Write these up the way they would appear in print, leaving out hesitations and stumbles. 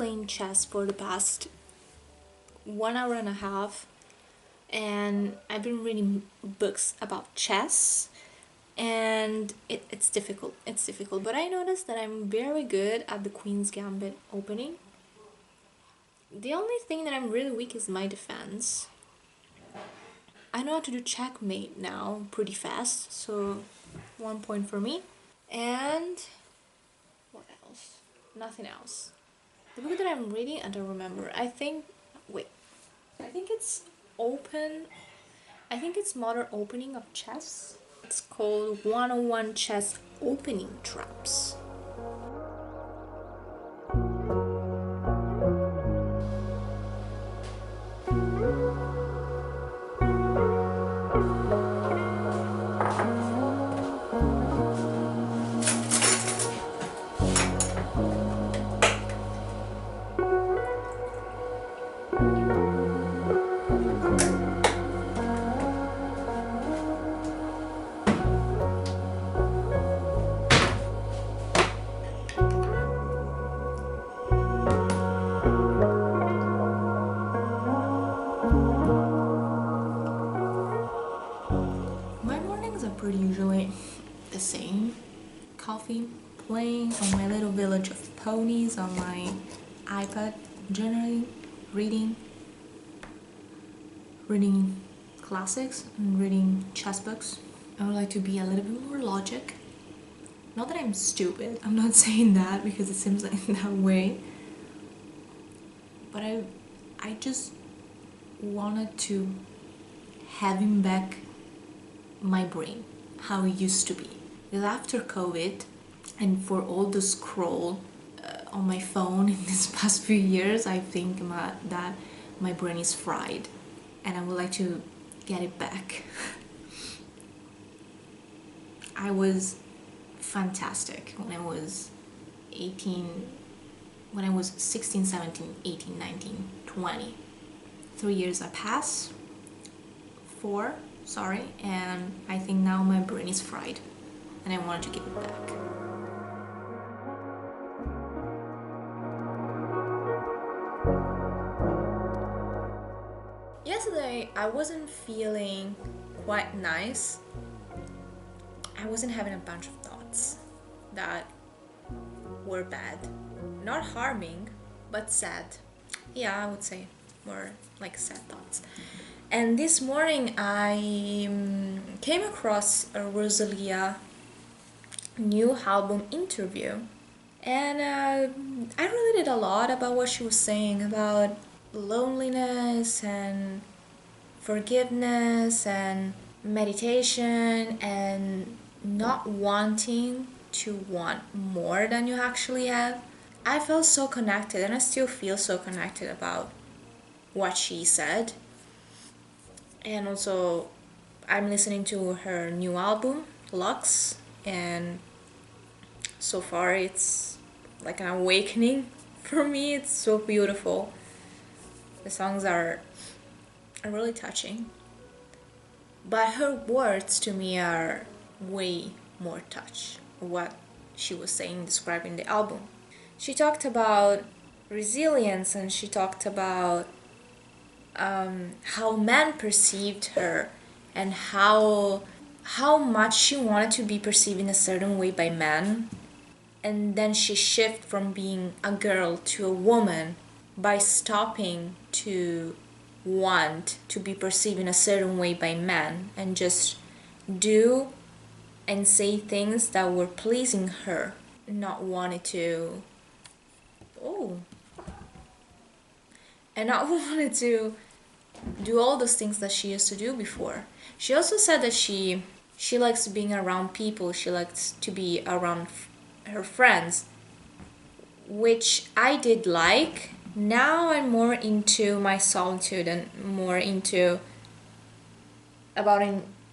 playing chess for the past 1 hour and a half, and I've been reading books about chess, and it's difficult. It's difficult, but I noticed that I'm very good at the Queen's Gambit opening. The only thing that I'm really weak is my defense. I know how to do checkmate now pretty fast, so 1 point for me. And what else? Nothing else. The book that I'm reading, I don't remember. I think it's open. I think it's Modern Opening of Chess. It's called 101 Chess Opening Traps. My mornings are pretty usually the same. Coffee, playing on my little village of ponies on my iPad, generally reading classics and reading chess books. I would like to be a little bit more logic. Not that I'm stupid, I'm not saying that because it seems like that way. But I just wanted to having back my brain, how it used to be. Because after COVID, and for all the scroll on my phone in these past few years, I think that my brain is fried, and I would like to get it back. I was fantastic when I was 18, when I was 16, 17, 18, 19, 20. 3 years I passed, 4, sorry, and I think now my brain is fried and I wanted to give it back. Yesterday I wasn't feeling quite nice. I wasn't having a bunch of thoughts that were bad. Not harming, but sad. Yeah, I would say more like sad thoughts. And this morning I came across a Rosalia new album interview, and I related a lot about what she was saying about loneliness and forgiveness and meditation and not wanting to want more than you actually have. I felt so connected, and I still feel so connected about what she said. And also, I'm listening to her new album, Lux, and so far it's like an awakening for me. It's so beautiful. The songs are really touching. But her words to me are way more touch what she was saying, describing the album. She talked about resilience, and she talked about how men perceived her and how much she wanted to be perceived in a certain way by men, and then she shifted from being a girl to a woman by stopping to want to be perceived in a certain way by men and just do and say things that were pleasing her, not wanted to do all those things that she used to do before. She also said that she likes being around people, she likes to be around her friends, which I did like. Now I'm more into my solitude and more into about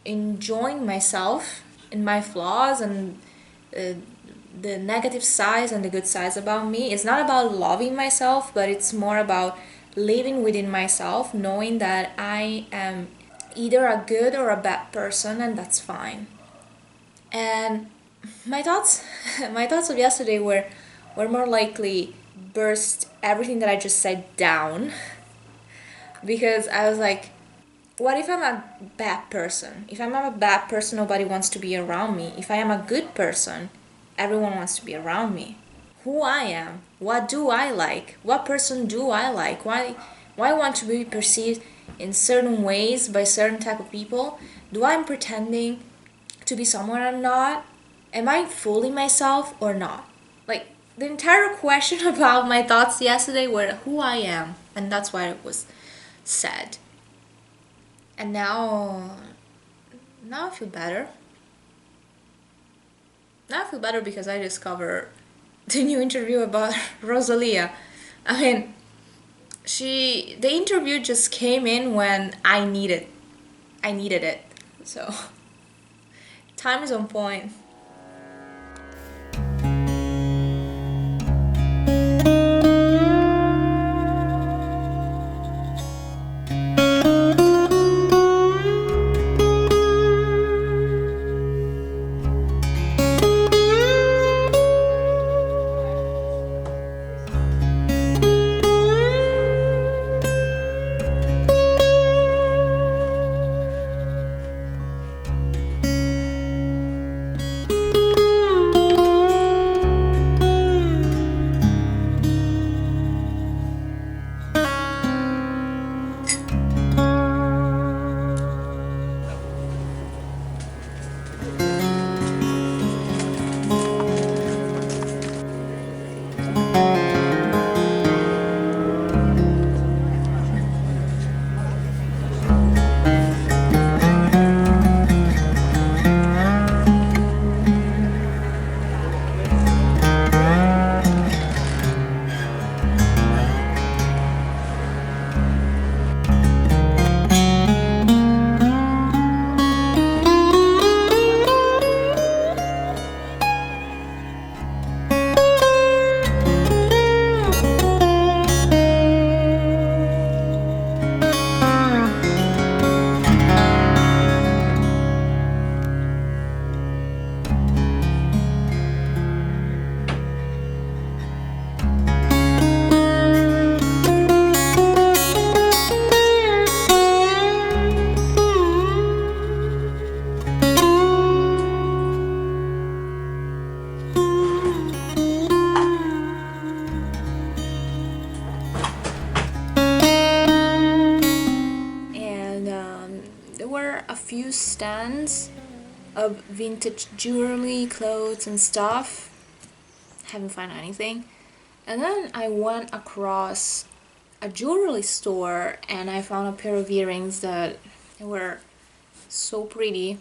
enjoying myself and my flaws and the negative sides and the good sides about me. It's not about loving myself, but it's more about living within myself, knowing that I am either a good or a bad person, and that's fine. And my thoughts of yesterday were more likely burst everything that I just said down because I was like, what if I'm a bad person? If I'm a bad person, nobody wants to be around me. If I am a good person, everyone wants to be around me. Who I am, what do I like, what person do I like, why I want to be perceived in certain ways by certain type of people? Do I'm pretending to be someone I'm not? Am I fooling myself or not? Like the entire question about my thoughts yesterday were who I am, and that's why it was said. And now I feel better. Now I feel better because I discovered the new interview about Rosalia. I mean, the interview just came in when I needed it. So time is on point. There were a few stands of vintage jewelry, clothes, and stuff. Haven't found anything. And then I went across a jewelry store and I found a pair of earrings that were so pretty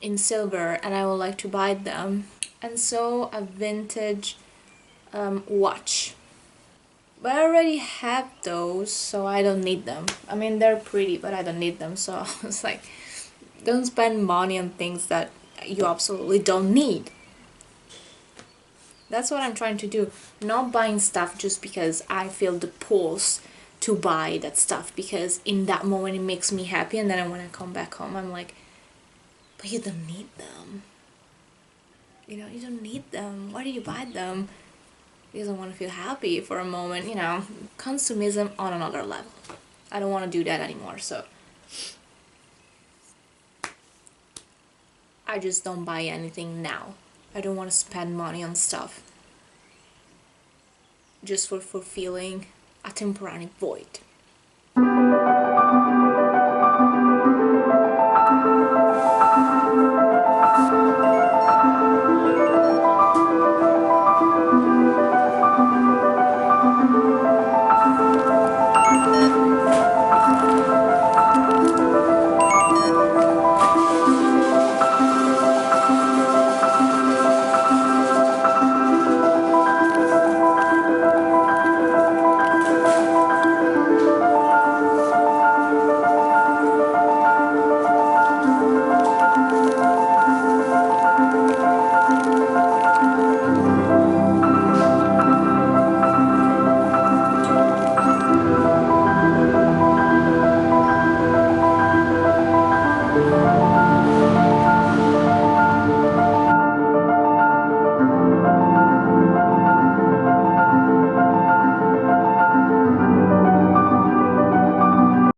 in silver, and I would like to buy them. And so a vintage watch. But I already have those, so I don't need them. I mean, they're pretty, but I don't need them. So it's like, don't spend money on things that you absolutely don't need. That's what I'm trying to do. Not buying stuff just because I feel the pulse to buy that stuff, because in that moment it makes me happy, and then when I come back home I'm like, but you don't need them. You know, you don't need them. Why do you buy them? Because I want to feel happy for a moment, you know. Consumism on another level. I don't want to do that anymore, so I just don't buy anything now. I don't want to spend money on stuff just for fulfilling a temporary void.